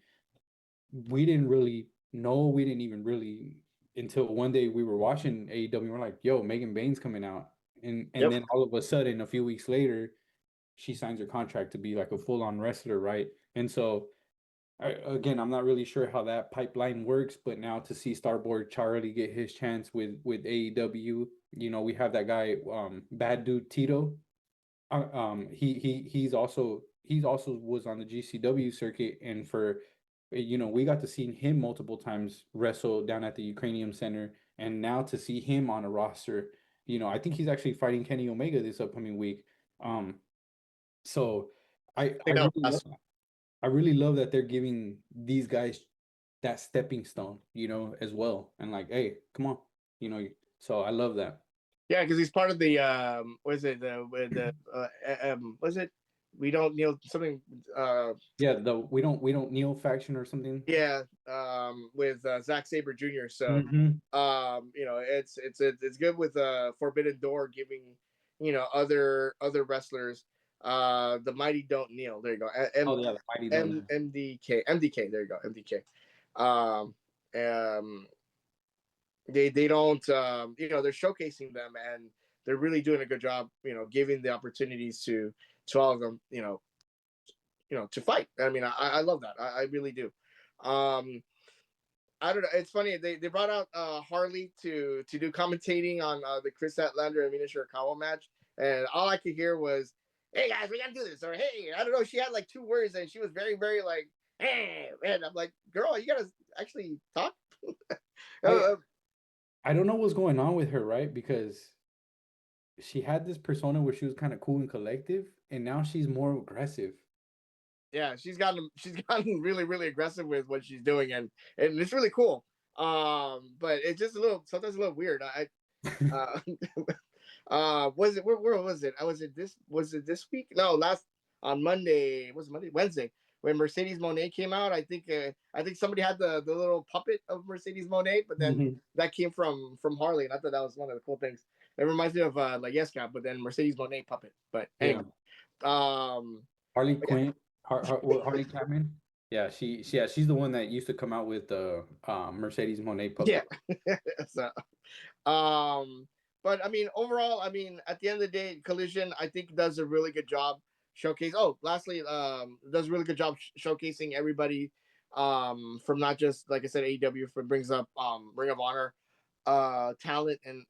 we didn't really know, we didn't even really until one day we were watching AEW, we're like, yo, Megan Bain's coming out. And Yep. then all of a sudden, a few weeks later, she signs her contract to be like a full-on wrestler, right? And so again, I'm not really sure how that pipeline works, but now to see Starboard Charlie get his chance with AEW, we have that guy, Bad Dude Tito. He's also was on the GCW circuit, and we got to see him multiple times wrestle down at the Ukrainian Center, and now to see him on a roster, I think he's actually fighting Kenny Omega this upcoming week. Um, so I I I think that really was love I really love that they're giving these guys that stepping stone, as well. And like, hey, come on, you know. So I love that. Yeah, because he's part of the what is it, the was it, we don't kneel something, Yeah, the we don't kneel faction or something. yeah, with Zack Saber Jr. So Hmm. it's good with Forbidden Door giving other wrestlers the mighty don't kneel. There you go. Oh yeah, the mighty don't M kneel. MDK. There you go. MDK. Um, um, they don't they're showcasing them, and they're really doing a good job giving the opportunities to all of them to fight. I mean, I love that. I really do. um I don't know, it's funny, they brought out Harley to do commentating on the Chris Statlander and Mina Shirakawa match, and all I could hear was hey guys, we gotta do this, or hey, I don't know. She had like 2 words, and she was very, very like, hey, and I'm like, girl, you gotta actually talk. I uh, I don't know what's going on with her, right? Because she had this persona where she was kind of cool and collective, and now she's more aggressive. yeah, she's gotten really, really aggressive with what she's doing, and it's really cool. But it's just a little sometimes a little weird. Uh, was it where was it? Was it this week? No, last on Monday. Was it Monday? Wednesday when Mercedes Monet came out. I think somebody had the little puppet of Mercedes Monet, but then Mhm. that came from Harley, and I thought that was one of the cool things. It reminds me of like Yes Cap, but then Mercedes Monet puppet. But Yeah, anyway, um, Harley but yeah, Quinn, Harley Chapman. Yeah, she's the one that used to come out with the Mercedes Monet yeah. puppet. So, um, but I mean, overall, I mean, at the end of the day, Collision, I think does a really good job showcase. Oh, lastly, does a really good job showcasing everybody, from not just like I said, AEW for brings up Ring of Honor, talent, and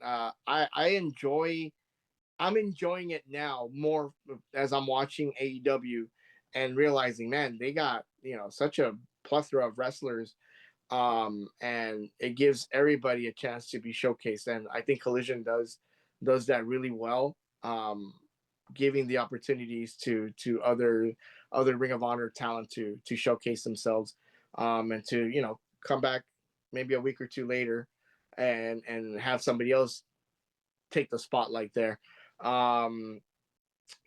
I'm enjoying it now more as I'm watching AEW and realizing, man, they got such a plethora of wrestlers, and it gives everybody a chance to be showcased. And I think Collision does that really well, giving the opportunities to other Ring of Honor talent to showcase themselves, and to come back maybe a week or two later, and have somebody else take the spotlight there. Um,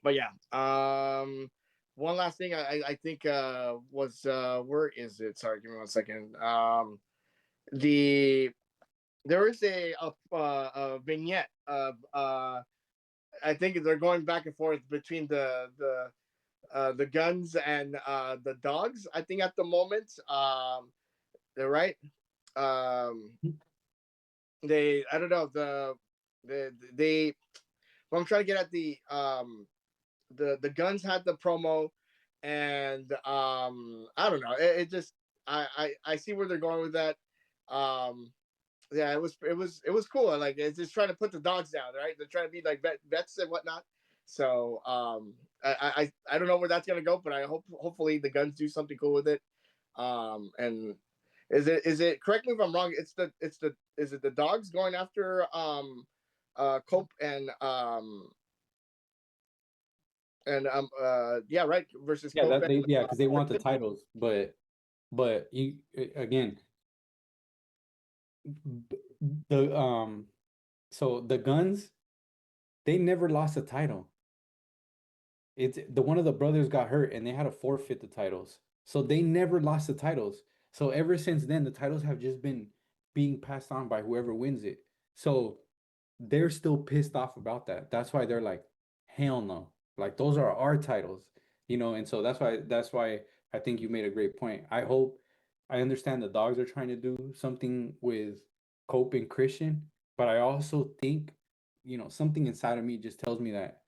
but yeah, one last thing I think was where is it? Sorry, give me 1 second. The There is a vignette of I think they're going back and forth between the guns and the dogs. I think at the moment, they're right. Um, they I don't know they. Well, I'm trying to get at the guns had the promo, and I don't know. It just I see where they're going with that. Um, yeah, it was cool. Like it's just trying to put the dogs down, right? They're trying to be like vets and whatnot. So I don't know where that's gonna go, but I hopefully the guns do something cool with it. And is it correct me if I'm wrong? It's the is it the dogs going after Cope and yeah, right, versus Yeah, Cope that and they yeah because they want the Christian? titles, but you again the so the guns they never lost a title. It's the one of the brothers got hurt and they had to forfeit the titles. So they never lost the titles. So ever since then, the titles have just been being passed on by whoever wins it. So they're still pissed off about that. That's why they're like, hell no. Like those are our titles, and so that's why I think you made a great point. I understand the dogs are trying to do something with Cope and Christian, but I also think, something inside of me just tells me that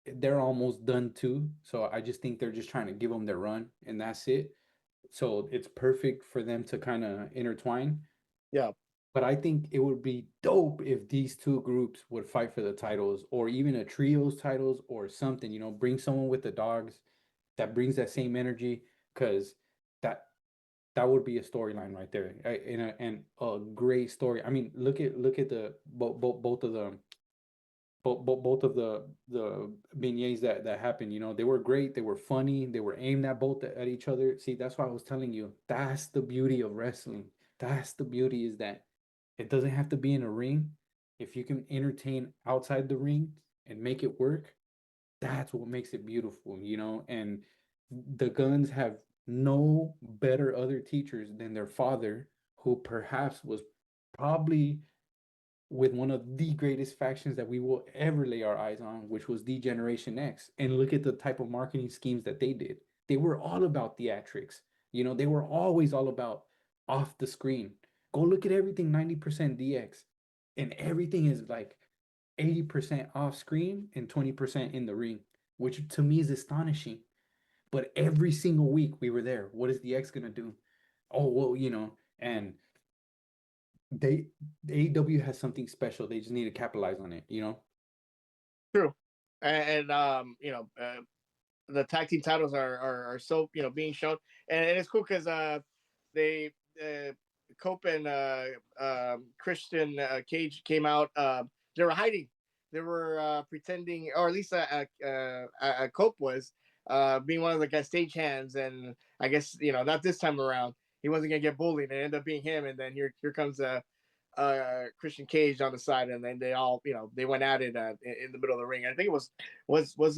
they're almost done too. So I just think they're just trying to give them their run and that's it. So it's perfect for them to kind of intertwine. Yeah, But I think it would be dope if these two groups would fight for the titles or even a trios titles or something, bring someone with the dogs that brings that same energy because that that would be a storyline right there. And a great story. I mean, look at the both of them both of the beignets that happened, they were great, they were funny, they were aimed at both at each other. See, that's why I was telling you, that's the beauty of wrestling. That's the beauty is that it doesn't have to be in a ring. If you can entertain outside the ring and make it work, that's what makes it beautiful, and the guns have no better other teachers than their father, who perhaps was probably with one of the greatest factions that we will ever lay our eyes on, which was the Generation X. And look at the type of marketing schemes that they did. They were all about theatrics. They were always all about off the screen. Go look at everything 90% DX, and everything is like 80% off screen and 20% in the ring, which to me is astonishing. But every single week we were there. What is the X gonna do? Oh, well, and they the AEW has something special. They just need to capitalize on it. true. and the tag team titles are so being shown, and it's cool because they Cope and Christian Cage came out. They were hiding. They were pretending, or at least Cope was being one of the stage hands, and I guess not this time around. He wasn't gonna get bullied, and it ended up being him. And then here comes Christian Cage on the side, and then they all they went at it in the middle of the ring. I think it was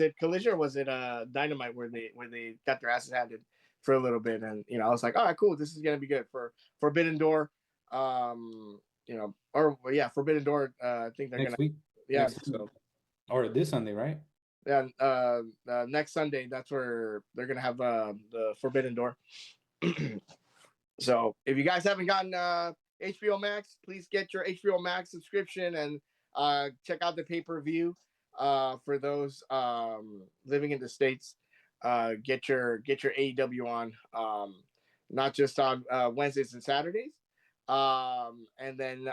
it Collision or was it Dynamite where they got their asses handed for a little bit, and I was like, all right, cool, this is gonna be good for Forbidden Door, Forbidden Door. I think they're Next gonna week. yeah Next so or this Sunday, right? yeah next Sunday that's where they're gonna have the Forbidden Door. So if you guys haven't gotten HBO Max, please get your HBO Max subscription and check out the pay-per-view. For those living in the States, get your AEW on, not just on Wednesdays and Saturdays. And then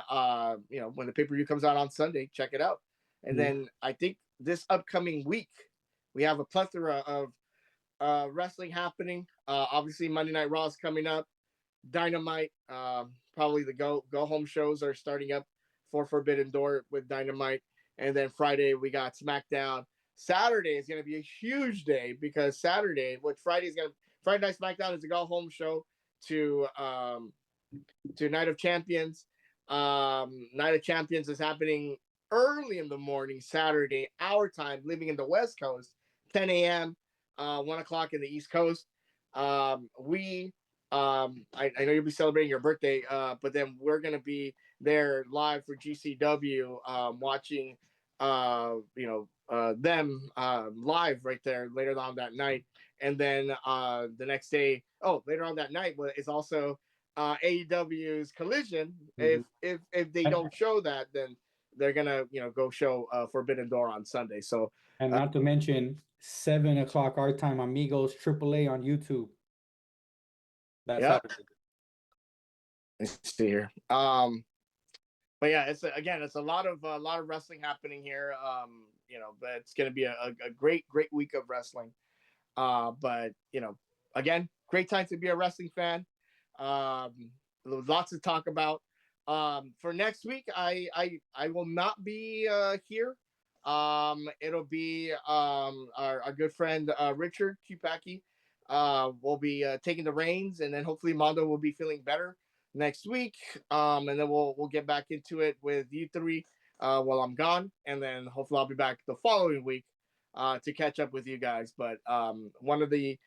when the pay-per-view comes out on Sunday, check it out. And then I think this upcoming week we have a plethora of wrestling happening. Obviously Monday Night Raw is coming up. Dynamite, probably the go home shows are starting up for Forbidden Door with Dynamite, and then Friday we got SmackDown. Saturday is going to be a huge day because Friday Night SmackDown is a go home show to Night of Champions. Night of Champions is happening early in the morning Saturday, our time, living in the West Coast, 10 a.m., 1 o'clock in the East Coast. I know you'll be celebrating your birthday, but then we're gonna be there live for GCW, watching, them live right there later on that night, and then the next day, later on that night is also AEW's Collision. Mhm. If they And, don't show that, then they're gonna go show Forbidden Door on Sunday. So and not to mention 7 o'clock our time, Amigos AAA on YouTube. That's yeah, Saturday. let's see here. But yeah, it's a lot of wrestling happening here. But it's gonna be a great week of wrestling. But again, great time to be a wrestling fan. Um, Lots to talk about. For next week, I will not be here. It'll be our good friend Richard Kupaki will be taking the reins, and then hopefully Mondo will be feeling better next week. And then we'll get back into it with you three while I'm gone, and then hopefully I'll be back the following week to catch up with you guys. But one of the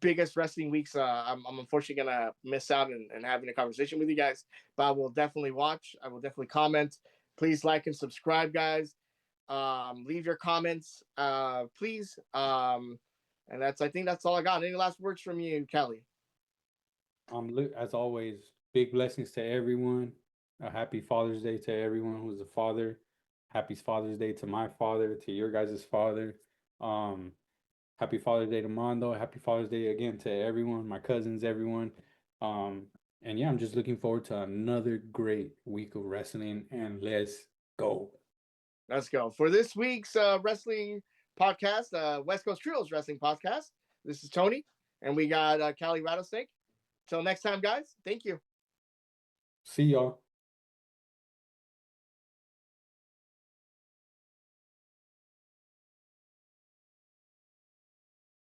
biggest wrestling weeks, I'm unfortunately gonna miss out and having a conversation with you guys. But I will definitely watch. I will definitely comment. Please like and subscribe, guys. Leave your comments, please. And I think that's all I got. Any last words from you, Kelly? As always, big blessings to everyone. A happy Father's Day to everyone who's a father. Happy Father's Day to my father, to your guys' father. Um, Happy Father's Day to Mondo. Happy Father's Day again to everyone, my cousins, everyone. Um, and yeah, I'm just looking forward to another great week of wrestling. And let's go. Let's go for this week's wrestling podcast, West Coast Trios Wrestling Podcast. This is Tony, and we got Cali Rattlesnake. Till next time, guys. Thank you. See y'all.